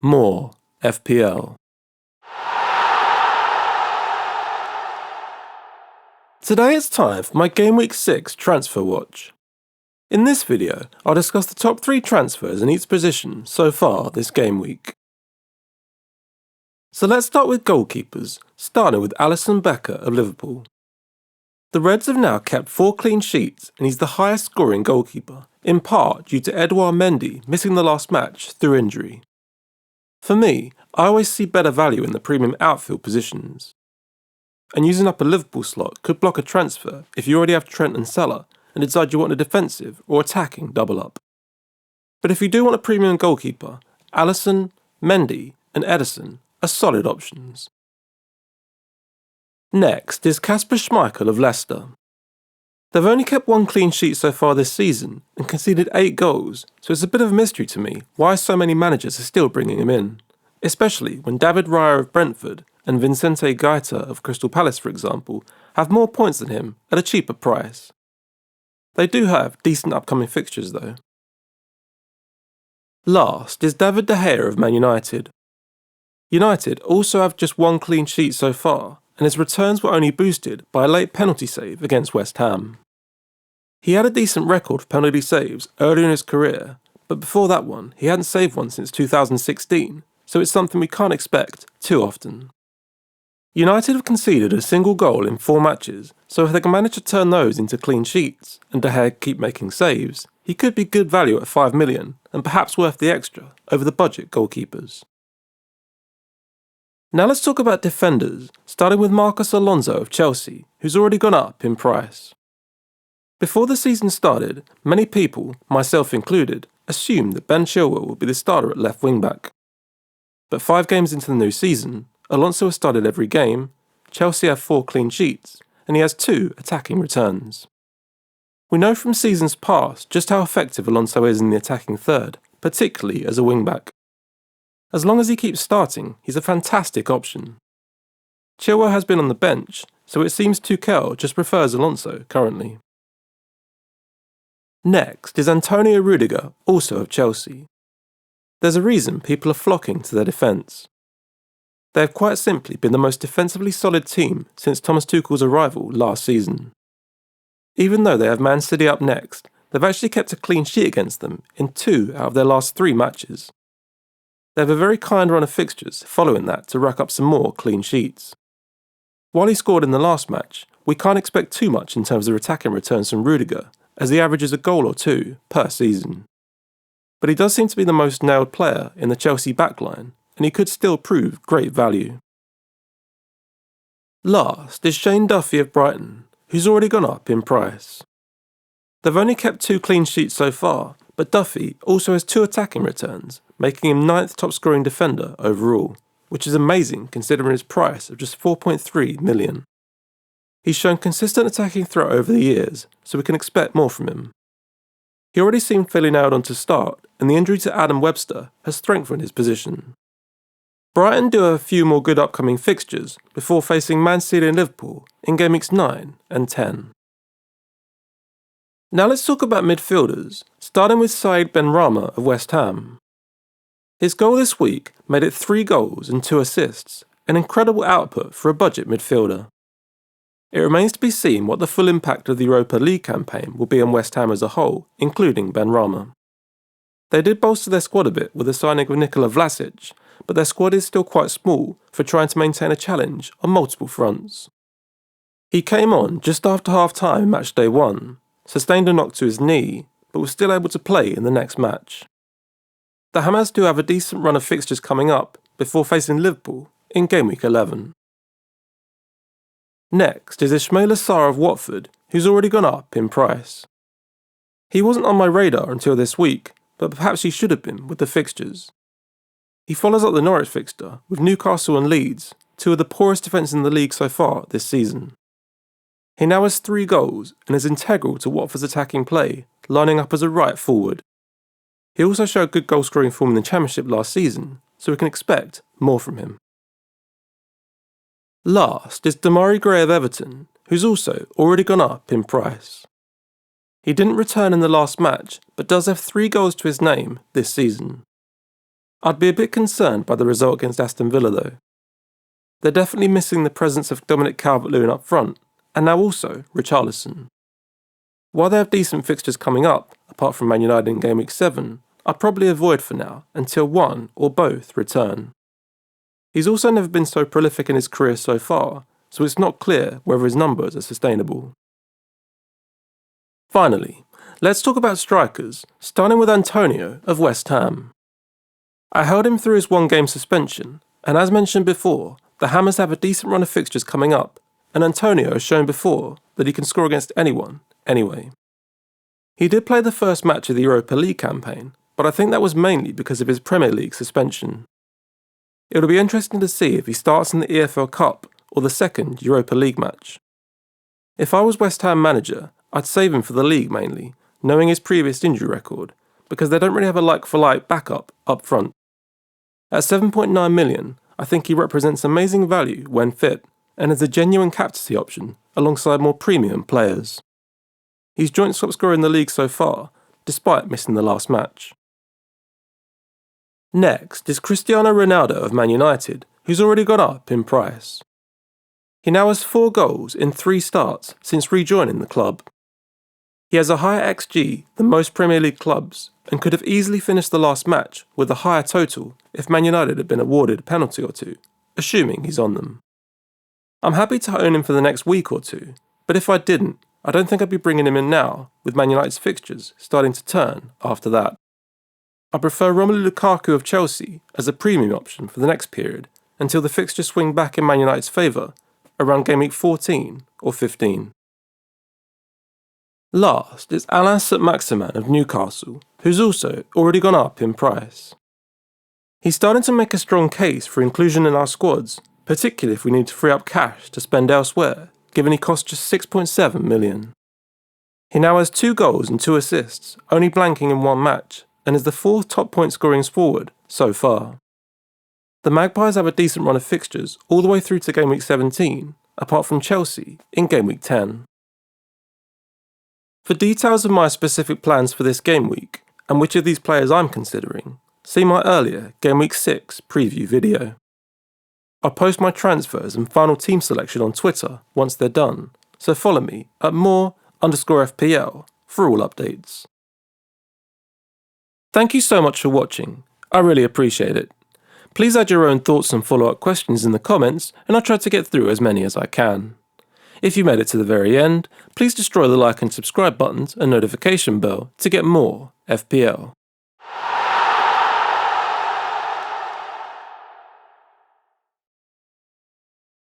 More FPL. Today it's time for my Gameweek 6 Transfer Watch. In this video, I'll discuss the top 3 transfers in each position so far this game week. So let's start with goalkeepers, starting with Alisson of Liverpool. The Reds have now kept 4 clean sheets and he's the highest scoring goalkeeper, in part due to Edouard Mendy missing the last match through injury. For me, I always see better value in the premium outfield positions. And using up a Liverpool slot could block a transfer if you already have Trent and Salah and decide you want a defensive or attacking double up. But if you do want a premium goalkeeper, Alisson, Mendy and Ederson are solid options. Next is Kasper Schmeichel of Leicester. They've only kept 1 clean sheet so far this season and conceded 8 goals, so it's a bit of a mystery to me why so many managers are still bringing him in, especially when David Raya of Brentford and Vicente Gaeta of Crystal Palace, for example, have more points than him at a cheaper price. They do have decent upcoming fixtures though. Last is David De Gea of Man United. United also have just 1 clean sheet so far, and his returns were only boosted by a late penalty save against West Ham. He had a decent record for penalty saves early in his career, but before that one, he hadn't saved one since 2016, so it's something we can't expect too often. United have conceded a single goal in 4 matches, so if they can manage to turn those into clean sheets and De Gea keep making saves, he could be good value at 5 million and perhaps worth the extra over the budget goalkeepers. Now let's talk about defenders, starting with Marcos Alonso of Chelsea, who's already gone up in price. Before the season started, many people, myself included, assumed that Ben Chilwell would be the starter at left wing-back. But 5 games into the new season, Alonso has started every game, Chelsea have 4 clean sheets, and he has 2 attacking returns. We know from seasons past just how effective Alonso is in the attacking third, particularly as a wing-back. As long as he keeps starting, he's a fantastic option. Chilwell has been on the bench, so it seems Tuchel just prefers Alonso currently. Next is Antonio Rudiger, also of Chelsea. There's a reason people are flocking to their defence. They have quite simply been the most defensively solid team since Thomas Tuchel's arrival last season. Even though they have Man City up next, they've actually kept a clean sheet against them in 2 out of their last 3 matches. They have a very kind run of fixtures following that to rack up some more clean sheets. While he scored in the last match, we can't expect too much in terms of attacking returns from Rudiger, as he averages a goal or 2 per season. But he does seem to be the most nailed player in the Chelsea backline, and he could still prove great value. Last is Shane Duffy of Brighton, who's already gone up in price. They've only kept 2 clean sheets so far, but Duffy also has 2 attacking returns, making him 9th top scoring defender overall, which is amazing considering his price of just 4.3 million. He's shown consistent attacking threat over the years, so we can expect more from him. He already seemed fairly nailed on to start, and the injury to Adam Webster has strengthened his position. Brighton do have a few more good upcoming fixtures before facing Man City and Liverpool in Game Weeks 9 and 10. Now let's talk about midfielders, starting with Benrahma of West Ham. His goal this week made it 3 goals and 2 assists, an incredible output for a budget midfielder. It remains to be seen what the full impact of the Europa League campaign will be on West Ham as a whole, including Benrahma. They did bolster their squad a bit with the signing of Nikola Vlasic, but their squad is still quite small for trying to maintain a challenge on multiple fronts. He came on just after half-time in match day 1, sustained a knock to his knee, but was still able to play in the next match. The Hammers do have a decent run of fixtures coming up before facing Liverpool in Game Week 11. Next is Ismaila Sarr of Watford, who's already gone up in price. He wasn't on my radar until this week, but perhaps he should have been with the fixtures. He follows up the Norwich fixture with Newcastle and Leeds, 2 of the poorest defences in the league so far this season. He now has 3 goals and is integral to Watford's attacking play, lining up as a right forward. He also showed good goal-scoring form in the Championship last season, so we can expect more from him. Last is Demarai Gray of Everton, who's also already gone up in price. He didn't return in the last match, but does have 3 goals to his name this season. I'd be a bit concerned by the result against Aston Villa though. They're definitely missing the presence of Dominic Calvert-Lewin up front, and now also Alisson. While they have decent fixtures coming up, apart from Man United in Gameweek 7, I'd probably avoid for now until one or both return. He's also never been so prolific in his career so far, so it's not clear whether his numbers are sustainable. Finally, let's talk about strikers, starting with Antonio of West Ham. I held him through his one-game suspension, and as mentioned before, the Hammers have a decent run of fixtures coming up, and Antonio has shown before that he can score against anyone, anyway. He did play the first match of the Europa League campaign, but I think that was mainly because of his Premier League suspension. It'll be interesting to see if he starts in the EFL Cup or the second Europa League match. If I was West Ham manager, I'd save him for the league mainly, knowing his previous injury record, because they don't really have a like-for-like backup up front. At 7.9 million, I think he represents amazing value when fit, and is a genuine captaincy option alongside more premium players. He's joint top scorer in the league so far, despite missing the last match. Next is Cristiano Ronaldo of Man United, who's already gone up in price. He now has 4 goals in 3 starts since rejoining the club. He has a higher XG than most Premier League clubs and could have easily finished the last match with a higher total if Man United had been awarded a penalty or two, assuming he's on them. I'm happy to own him for the next week or two, but if I didn't, I don't think I'd be bringing him in now, with Man United's fixtures starting to turn after that. I prefer Romelu Lukaku of Chelsea as a premium option for the next period until the fixtures swing back in Man United's favour around Game Week 14 or 15. Last is Saint-Maximin of Newcastle, who's also already gone up in price. He's starting to make a strong case for inclusion in our squads, particularly if we need to free up cash to spend elsewhere, given he costs just 6.7 million. He now has 2 goals and 2 assists, only blanking in one match, and is the 4th top point scoring forward so far. The Magpies have a decent run of fixtures all the way through to Game Week 17, apart from Chelsea in Game Week 10. For details of my specific plans for this game week, and which of these players I'm considering, see my earlier Game Week 6 preview video. I'll post my transfers and final team selection on Twitter once they're done, so follow me at more_FPL for all updates. Thank you so much for watching, I really appreciate it. Please add your own thoughts and follow-up questions in the comments, and I'll try to get through as many as I can. If you made it to the very end, please destroy the like and subscribe buttons and notification bell to get more FPL.